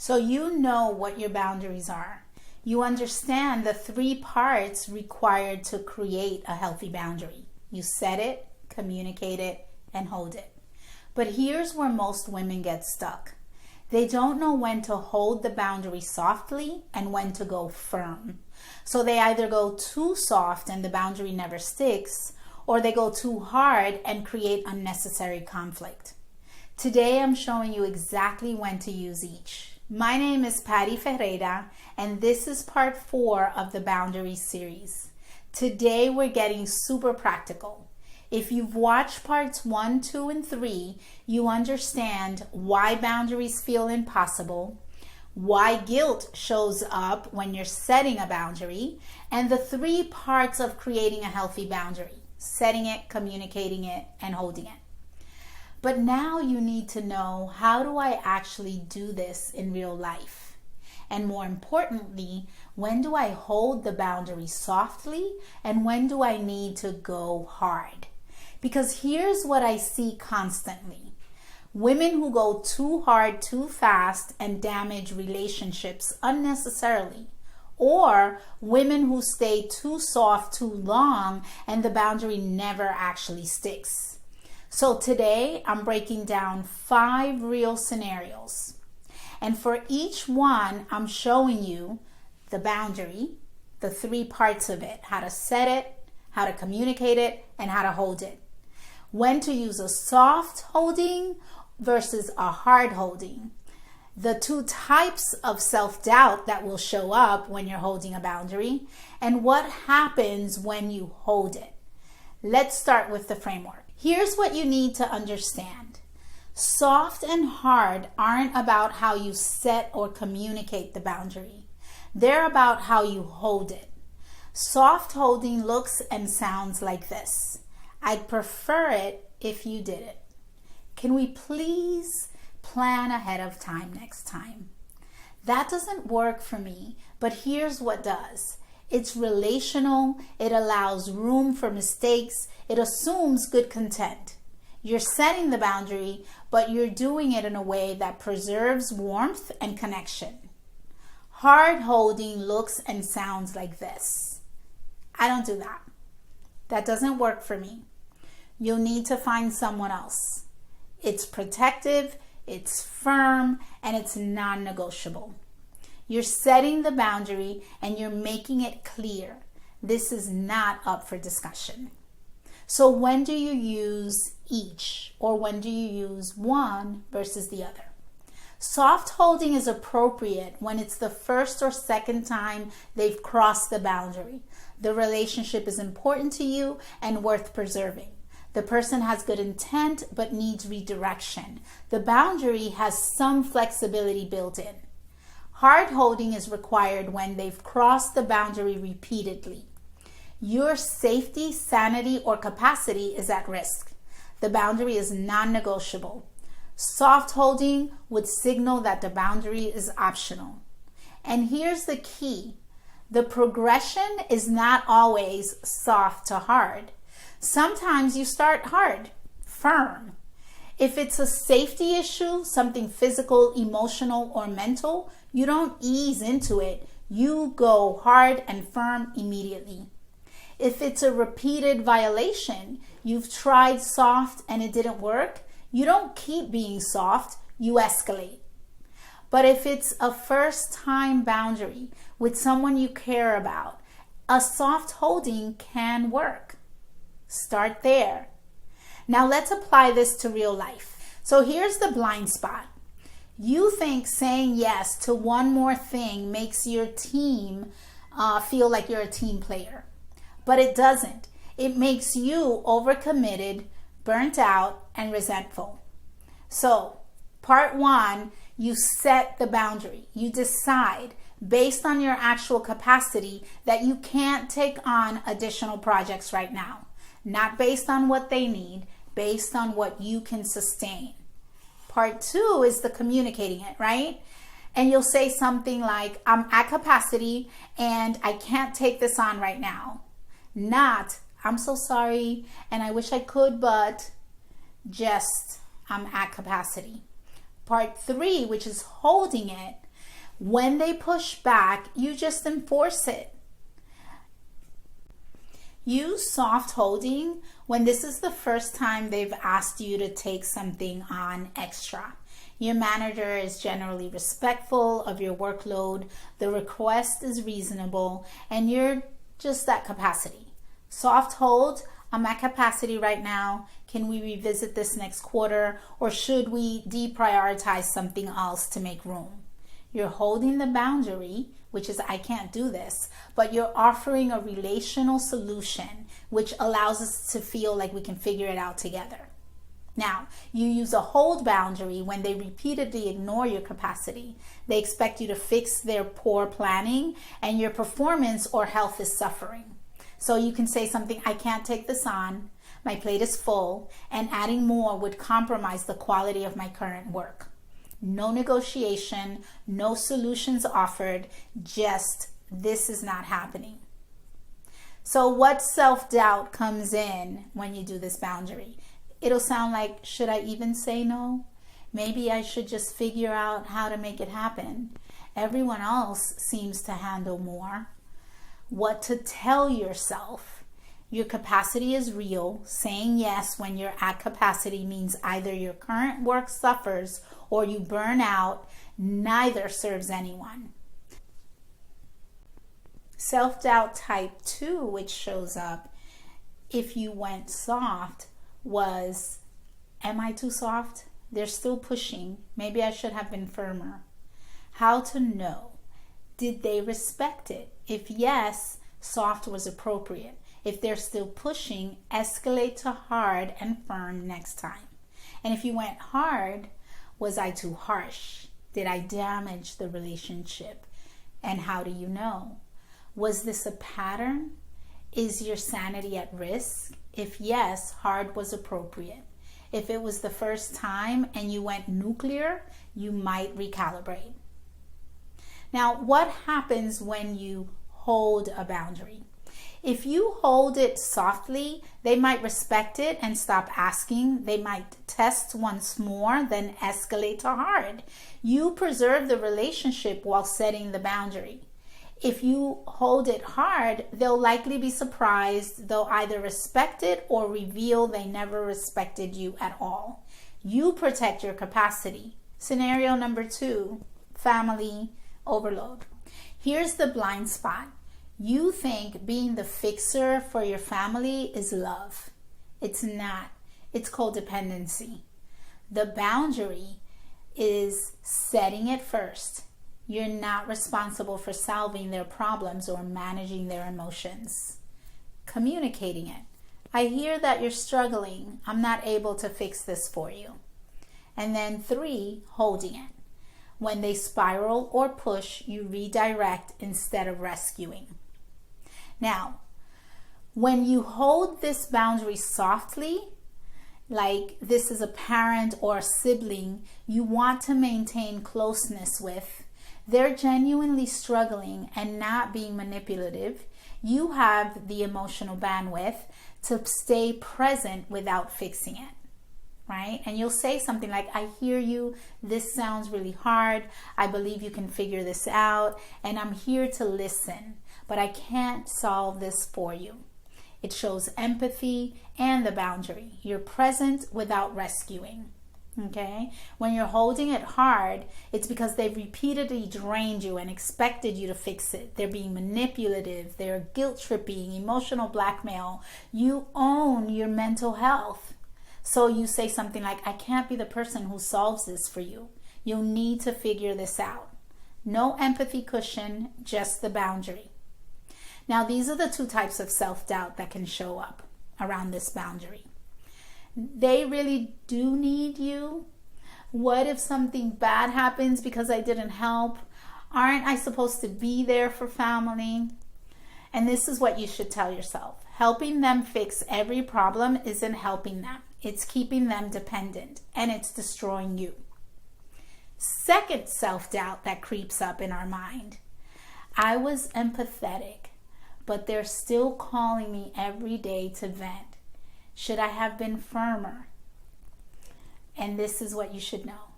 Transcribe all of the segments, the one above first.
So you know what your boundaries are. You understand the 3 parts required to create a healthy boundary. You set it, communicate it, and hold it. But here's where most women get stuck. They don't know when to hold the boundary softly and when to go firm. So they either go too soft and the boundary never sticks, or they go too hard and create unnecessary conflict. Today I'm showing you exactly when to use each. My name is Patty Ferreira, and this is part 4 of the Boundaries series. Today we're getting super practical. If you've watched parts 1, 2, and 3, you understand why boundaries feel impossible, why guilt shows up when you're setting a boundary, and the 3 parts of creating a healthy boundary: setting it, communicating it, and holding it. But now you need to know, how do I actually do this in real life? And more importantly, when do I hold the boundary softly and when do I need to go hard? Because here's what I see constantly. Women who go too hard too fast and damage relationships unnecessarily. Or women who stay too soft too long and the boundary never actually sticks. So today I'm breaking down 5 real scenarios. And for each one, I'm showing you the boundary, the 3 parts of it: how to set it, how to communicate it, and how to hold it. When to use a soft holding versus a hard holding. The 2 types of self-doubt that will show up when you're holding a boundary, and what happens when you hold it. Let's start with the framework. Here's what you need to understand. Soft and hard aren't about how you set or communicate the boundary. They're about how you hold it. Soft holding looks and sounds like this: I'd prefer it if you did it. Can we please plan ahead of time next time? That doesn't work for me, but here's what does. It's relational, it allows room for mistakes, it assumes good content. You're setting the boundary, but you're doing it in a way that preserves warmth and connection. Hard holding looks and sounds like this: I don't do that. That doesn't work for me. You'll need to find someone else. It's protective, it's firm, and it's non-negotiable. You're setting the boundary and you're making it clear. This is not up for discussion. So when do you use each, or when do you use one versus the other? Soft holding is appropriate when it's the first or second time they've crossed the boundary. The relationship is important to you and worth preserving. The person has good intent but needs redirection. The boundary has some flexibility built in. Hard holding is required when they've crossed the boundary repeatedly. Your safety, sanity, or capacity is at risk. The boundary is non-negotiable. Soft holding would signal that the boundary is optional. And here's the key. The progression is not always soft to hard. Sometimes you start hard, firm. If it's a safety issue, something physical, emotional, or mental, you don't ease into it. You go hard and firm immediately. If it's a repeated violation, you've tried soft and it didn't work, you don't keep being soft, you escalate. But if it's a first-time boundary with someone you care about, a soft holding can work. Start there. Now let's apply this to real life. So here's the blind spot. You think saying yes to one more thing makes your team feel like you're a team player. But it doesn't. It makes you overcommitted, burnt out, and resentful. So, part 1, you set the boundary. You decide, based on your actual capacity, that you can't take on additional projects right now. Not based on what they need, based on what you can sustain. Part 2 is the communicating it, right? And you'll say something like, I'm at capacity and I can't take this on right now. Not, I'm so sorry and I wish I could, but just, I'm at capacity. Part 3, which is holding it, When they push back, you just enforce it. Use soft holding when this is the first time they've asked you to take something on extra. Your manager is generally respectful of your workload, the request is reasonable, and you're just at capacity. Soft hold, I'm at capacity right now. Can we revisit this next quarter, or should we deprioritize something else to make room? You're holding the boundary, which is I can't do this, but you're offering a relational solution which allows us to feel like we can figure it out together. Now, you use a hold boundary when they repeatedly ignore your capacity. They expect you to fix their poor planning and your performance or health is suffering. So you can say something, I can't take this on, my plate is full, and adding more would compromise the quality of my current work. No negotiation, no solutions offered, just this is not happening. So what self-doubt comes in when you do this boundary? It'll sound like, should I even say no? Maybe I should just figure out how to make it happen. Everyone else seems to handle more. What to tell yourself? Your capacity is real. Saying yes when you're at capacity means either your current work suffers or you burn out. Neither serves anyone. Self-doubt type 2, which shows up if you went soft, was, am I too soft? They're still pushing. Maybe I should have been firmer. How to know? Did they respect it? If yes, soft was appropriate. If they're still pushing, escalate to hard and firm next time. And if you went hard, was I too harsh? Did I damage the relationship? And how do you know? Was this a pattern? Is your sanity at risk? If yes, hard was appropriate. If it was the first time and you went nuclear, you might recalibrate. Now, what happens when you hold a boundary? If you hold it softly, they might respect it and stop asking. They might test once more, then escalate to hard. You preserve the relationship while setting the boundary. If you hold it hard, they'll likely be surprised. They'll either respect it or reveal they never respected you at all. You protect your capacity. Scenario number 2, family overload. Here's the blind spot. You think being the fixer for your family is love. It's not. It's codependency. The boundary is setting it first. You're not responsible for solving their problems or managing their emotions. Communicating it. I hear that you're struggling. I'm not able to fix this for you. And then 3, holding it. When they spiral or push, you redirect instead of rescuing. Now, when you hold this boundary softly, like this is a parent or a sibling you want to maintain closeness with, they're genuinely struggling and not being manipulative, you have the emotional bandwidth to stay present without fixing it, right? And you'll say something like, I hear you, this sounds really hard, I believe you can figure this out, and I'm here to listen, but I can't solve this for you. It shows empathy and the boundary. You're present without rescuing. Okay? When you're holding it hard, it's because they've repeatedly drained you and expected you to fix it. They're being manipulative, they're guilt tripping, emotional blackmail. You own your mental health. So you say something like, I can't be the person who solves this for you. You'll need to figure this out. No empathy cushion, just the boundary. Now, these are the 2 types of self-doubt that can show up around this boundary. They really do need you. What if something bad happens because I didn't help? Aren't I supposed to be there for family? And this is what you should tell yourself. Helping them fix every problem isn't helping them. It's keeping them dependent, and it's destroying you. Second self-doubt that creeps up in our mind. I was empathetic, but they're still calling me every day to vent. Should I have been firmer? And this is what you should know.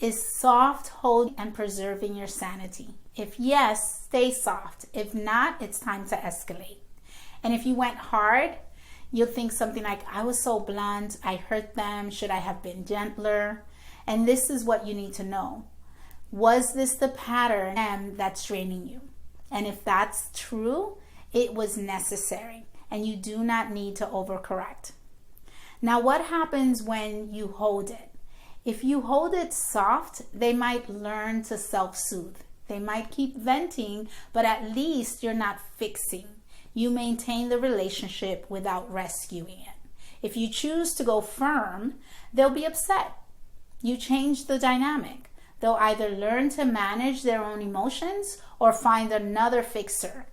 Is soft holding and preserving your sanity? If yes, stay soft. If not, it's time to escalate. And if you went hard, you'll think something like, I was so blunt, I hurt them, should I have been gentler? And this is what you need to know. Was this the pattern that's draining you? And if that's true, it was necessary, and you do not need to overcorrect. Now, what happens when you hold it? If you hold it soft, they might learn to self-soothe. They might keep venting, but at least you're not fixing. You maintain the relationship without rescuing it. If you choose to go firm, they'll be upset. You change the dynamic. They'll either learn to manage their own emotions or find another fixer.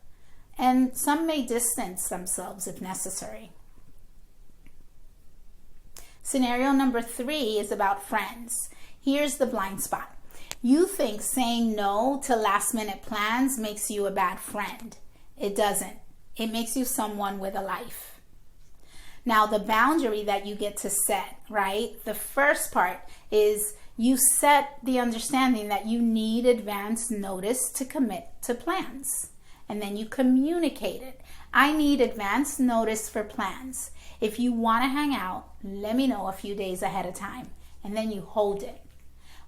And some may distance themselves if necessary. Scenario number 3 is about friends. Here's the blind spot. You think saying no to last-minute plans makes you a bad friend. It doesn't. It makes you someone with a life. Now, the boundary that you get to set, right? The first part is you set the understanding that you need advance notice to commit to plans. And then you communicate it. I need advance notice for plans. If you want to hang out, let me know a few days ahead of time. And then you hold it.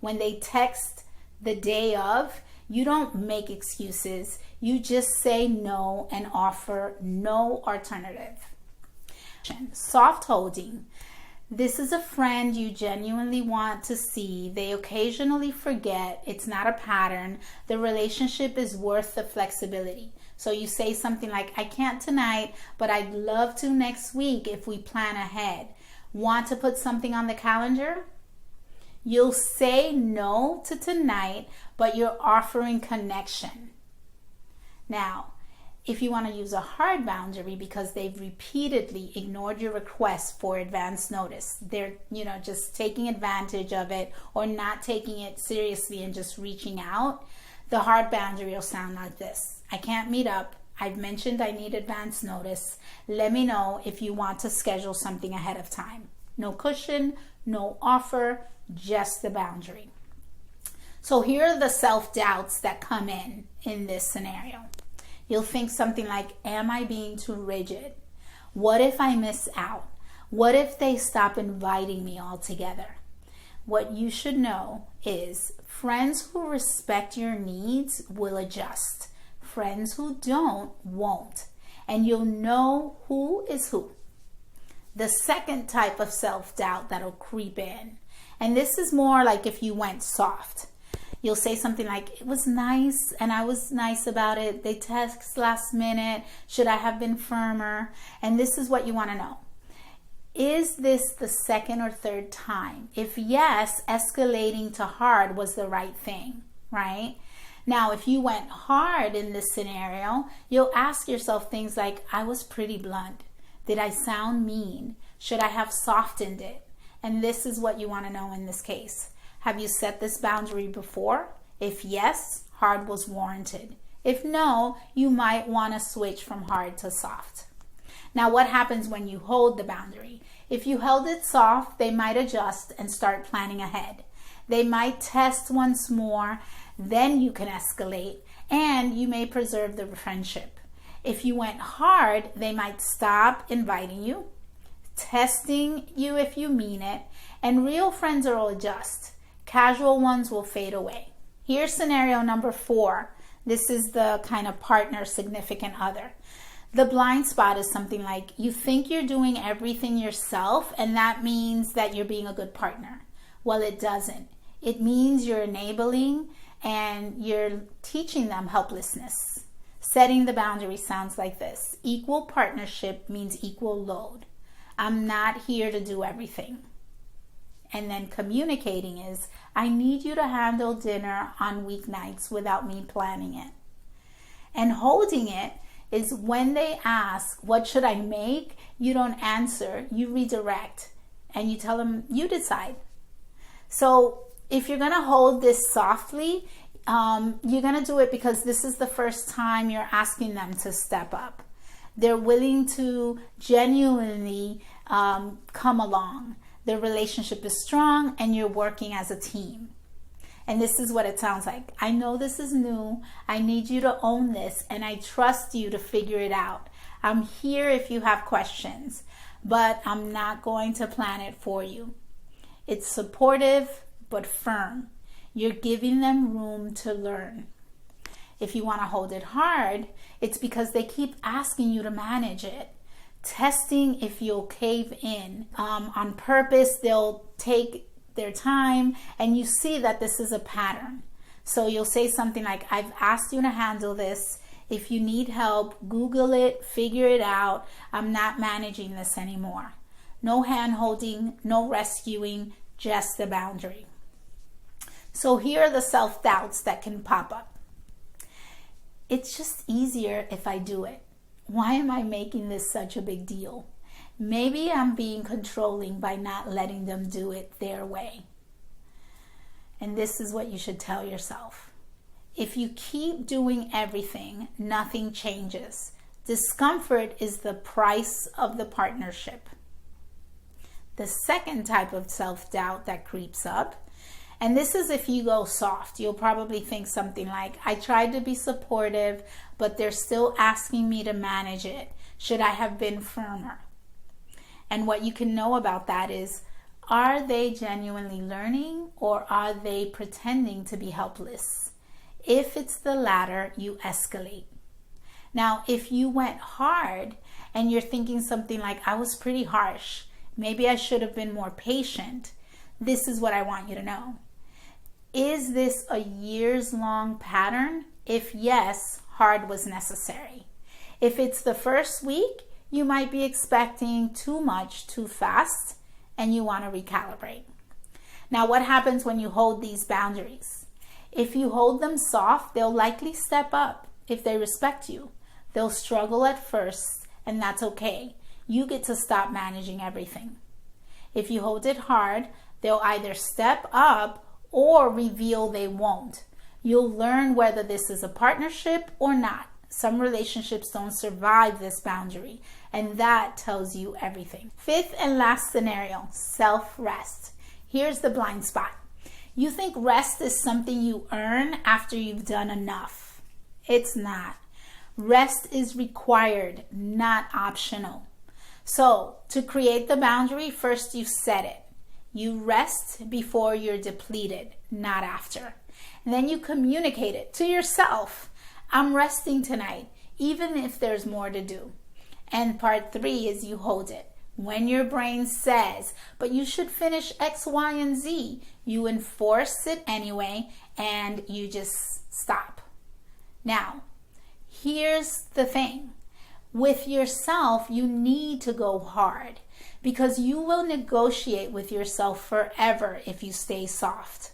When they text the day of, you don't make excuses. You just say no and offer no alternative. Soft holding. This is a friend you genuinely want to see. They occasionally forget. It's not a pattern. The relationship is worth the flexibility. So you say something like, I can't tonight, but I'd love to next week if we plan ahead. Want to put something on the calendar? You'll say no to tonight, but you're offering connection. Now, if you want to use a hard boundary because they've repeatedly ignored your request for advance notice, they're, just taking advantage of it or not taking it seriously and just reaching out, the hard boundary will sound like this. I can't meet up. I've mentioned I need advance notice. Let me know if you want to schedule something ahead of time. No cushion, no offer, just the boundary. So here are the self-doubts that come in this scenario. You'll think something like, am I being too rigid? What if I miss out? What if they stop inviting me altogether? What you should know is friends who respect your needs will adjust. Friends who don't won't. And you'll know who is who. The second type of self-doubt that'll creep in, and this is more like if you went soft. You'll say something like, it was nice and I was nice about it. They text last minute. Should I have been firmer? And this is what you want to know. Is this the second or third time? If yes, escalating to hard was the right thing, right? Now, if you went hard in this scenario, you'll ask yourself things like, I was pretty blunt. Did I sound mean? Should I have softened it? And this is what you want to know in this case. Have you set this boundary before? If yes, hard was warranted. If no, you might want to switch from hard to soft. Now, what happens when you hold the boundary? If you held it soft, they might adjust and start planning ahead. They might test once more, then you can escalate, and you may preserve the friendship. If you went hard, they might stop inviting you, testing you if you mean it, and real friends will adjust. Casual ones will fade away. Here's scenario number 4. This is the kind of partner, significant other. The blind spot is something like you think you're doing everything yourself, and that means that you're being a good partner. Well, it doesn't. It means you're enabling and you're teaching them helplessness. Setting the boundary sounds like this. Equal partnership means equal load. I'm not here to do everything. And then communicating is, I need you to handle dinner on weeknights without me planning it. And holding it is when they ask, what should I make? You don't answer, you redirect, and you tell them, you decide. So if you're gonna hold this softly, you're gonna do it because this is the first time you're asking them to step up. They're willing to genuinely come along. The relationship is strong and you're working as a team. And this is what it sounds like. I know this is new. I need you to own this, and I trust you to figure it out. I'm here if you have questions, but I'm not going to plan it for you. It's supportive, but firm. You're giving them room to learn. If you want to hold it hard, it's because they keep asking you to manage it, testing if you'll cave in. On purpose, they'll take their time, and you see that this is a pattern. So you'll say something like, I've asked you to handle this. If you need help, Google it, figure it out. I'm not managing this anymore. No hand-holding, no rescuing, just the boundary. So here are the self-doubts that can pop up. It's just easier if I do it. Why am I making this such a big deal? Maybe I'm being controlling by not letting them do it their way. And this is what you should tell yourself. If you keep doing everything, nothing changes. Discomfort is the price of the partnership. The second type of self-doubt that creeps up, and this is if you go soft, you'll probably think something like, I tried to be supportive, but they're still asking me to manage it. Should I have been firmer? And what you can know about that is, are they genuinely learning, or are they pretending to be helpless? If it's the latter, you escalate. Now, if you went hard and you're thinking something like, I was pretty harsh, maybe I should have been more patient, this is what I want you to know. Is this a years-long pattern? If yes, hard was necessary. If it's the first week, you might be expecting too much too fast, and you want to recalibrate. Now, what happens when you hold these boundaries? If you hold them soft, they'll likely step up if they respect you. They'll struggle at first, and that's okay. You get to stop managing everything. If you hold it hard, they'll either step up or reveal they won't. You'll learn whether this is a partnership or not. Some relationships don't survive this boundary, and that tells you everything. Fifth and last scenario, self-rest. Here's the blind spot. You think rest is something you earn after you've done enough. It's not. Rest is required, not optional. So, to create the boundary, first you set it. You rest before you're depleted, not after. And then you communicate it to yourself. I'm resting tonight, even if there's more to do. And part 3 is you hold it. When your brain says, but you should finish X, Y, and Z, you enforce it anyway, and you just stop. Now, here's the thing. With yourself, you need to go hard, because you will negotiate with yourself forever if you stay soft.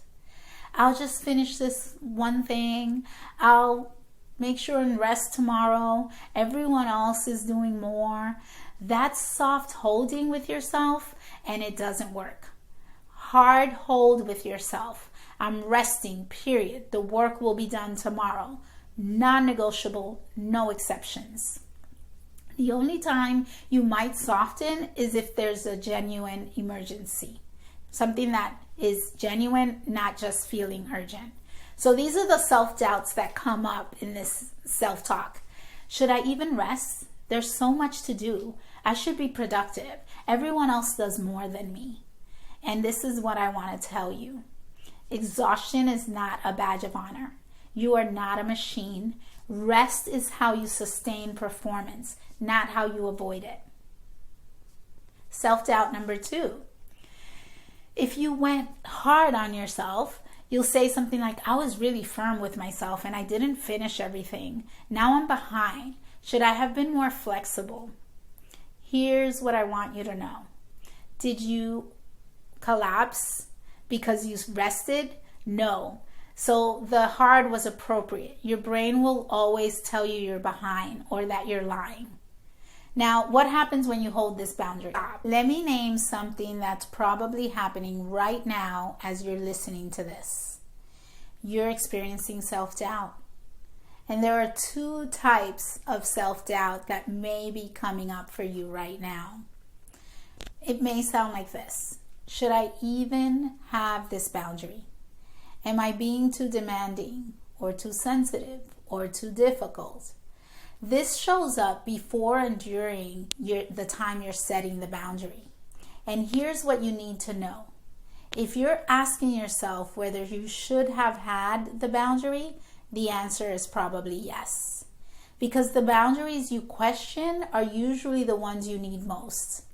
I'll just finish this one thing. I'll make sure and rest tomorrow. Everyone else is doing more. That's soft holding with yourself, and it doesn't work. Hard hold with yourself. I'm resting, period. The work will be done tomorrow. Non-negotiable, no exceptions. The only time you might soften is if there's a genuine emergency. Something that is genuine, not just feeling urgent. So these are the self-doubts that come up in this self-talk. Should I even rest? There's so much to do. I should be productive. Everyone else does more than me. And this is what I want to tell you. Exhaustion is not a badge of honor. You are not a machine. Rest is how you sustain performance, not how you avoid it. Self-doubt number 2. If you went hard on yourself, you'll say something like, I was really firm with myself and I didn't finish everything. Now I'm behind. Should I have been more flexible? Here's what I want you to know. Did you collapse because you rested? No. So the hard was appropriate. Your brain will always tell you you're behind or that you're lying. Now, what happens when you hold this boundary? Let me name something that's probably happening right now as you're listening to this. You're experiencing self-doubt. And there are 2 types of self-doubt that may be coming up for you right now. It may sound like this. Should I even have this boundary? Am I being too demanding or too sensitive or too difficult? This shows up before and during the time you're setting the boundary. And here's what you need to know. If you're asking yourself whether you should have had the boundary, the answer is probably yes. Because the boundaries you question are usually the ones you need most.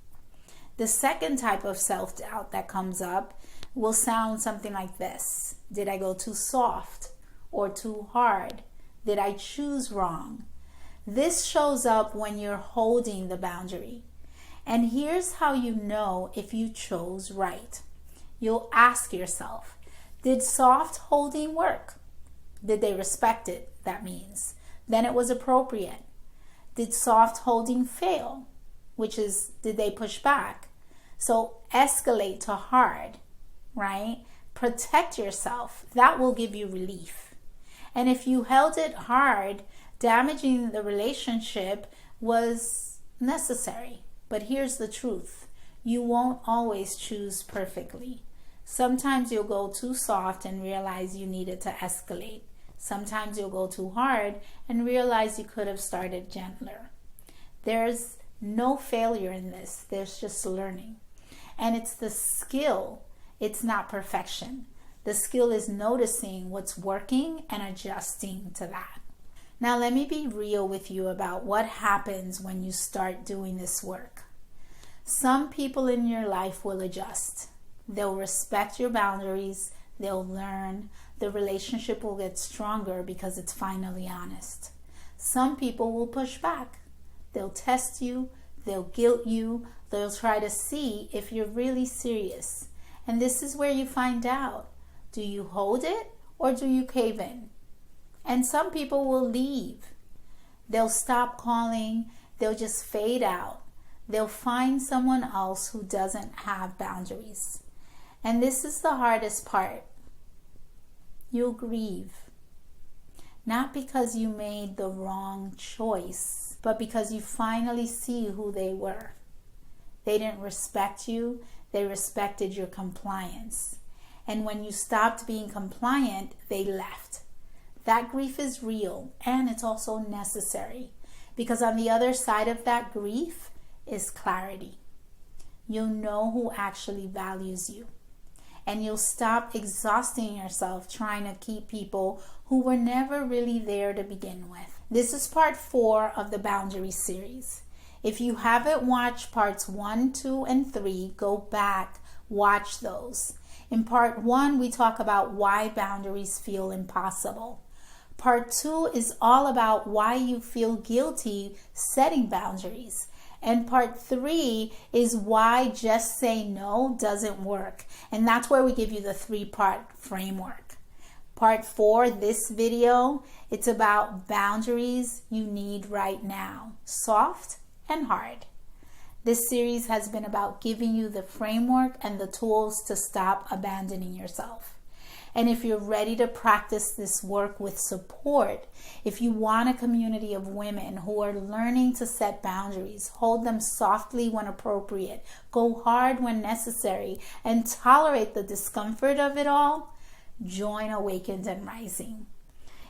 The second type of self-doubt that comes up will sound something like this. Did I go too soft or too hard? Did I choose wrong? This shows up when you're holding the boundary. And here's how you know if you chose right. You'll ask yourself, did soft holding work? Did they respect it? That means. Then it was appropriate. Did soft holding fail? Which is, did they push back? So escalate to hard, right? Protect yourself. That will give you relief. And if you held it hard, damaging the relationship was necessary. But here's the truth. You won't always choose perfectly. Sometimes you'll go too soft and realize you needed to escalate. Sometimes you'll go too hard and realize you could have started gentler. There's no failure in this. There's just learning. And it's the skill. It's not perfection. The skill is noticing what's working and adjusting to that. Now let me be real with you about what happens when you start doing this work. Some people in your life will adjust. They'll respect your boundaries. They'll learn. The relationship will get stronger because it's finally honest. Some people will push back. They'll test you. They'll guilt you. They'll try to see if you're really serious. And this is where you find out. Do you hold it or do you cave in? And some people will leave. They'll stop calling. They'll just fade out. They'll find someone else who doesn't have boundaries. And this is the hardest part. You'll grieve. Not because you made the wrong choice, but because you finally see who they were. They didn't respect you. They respected your compliance. And when you stopped being compliant, they left. That grief is real, and it's also necessary. Because on the other side of that grief is clarity. You'll know who actually values you. And you'll stop exhausting yourself trying to keep people who were never really there to begin with. This is part 4 of the Boundary series. If you haven't watched parts 1, 2, and 3, go back, watch those. In part 1, we talk about why boundaries feel impossible. Part 2 is all about why you feel guilty setting boundaries. And part 3 is why just say no doesn't work. And that's where we give you the 3-part framework. Part 4, this video, it's about boundaries you need right now, soft and hard. This series has been about giving you the framework and the tools to stop abandoning yourself. And if you're ready to practice this work with support, if you want a community of women who are learning to set boundaries, hold them softly when appropriate, go hard when necessary, and tolerate the discomfort of it all, join Awakened and Rising.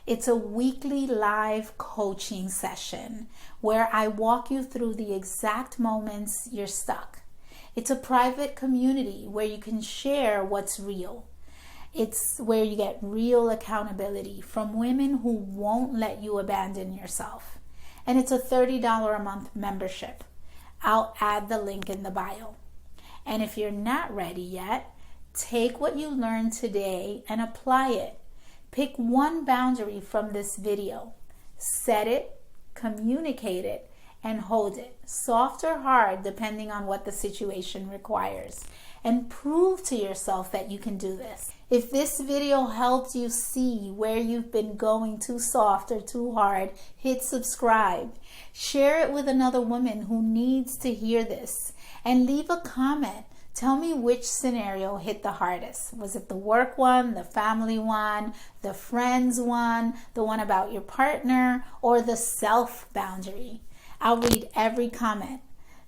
It's a weekly live coaching session where I walk you through the exact moments you're stuck. It's a private community where you can share what's real. It's where you get real accountability from women who won't let you abandon yourself. And it's a $30 a month membership. I'll add the link in the bio. And if you're not ready yet, take what you learned today and apply it. Pick one boundary from this video. Set it, communicate it, and hold it. Soft or hard, depending on what the situation requires. And prove to yourself that you can do this. If this video helped you see where you've been going too soft or too hard, hit subscribe. Share it with another woman who needs to hear this. And leave a comment. Tell me which scenario hit the hardest. Was it the work one, the family one, the friends one, the one about your partner, or the self boundary? I'll read every comment.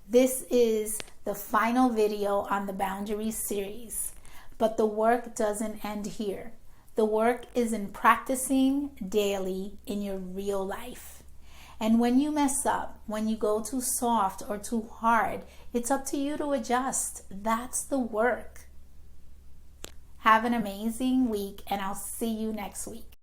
This is the final video on the Boundaries series. But the work doesn't end here. The work is in practicing daily in your real life. And when you mess up, when you go too soft or too hard, it's up to you to adjust. That's the work. Have an amazing week, and I'll see you next week.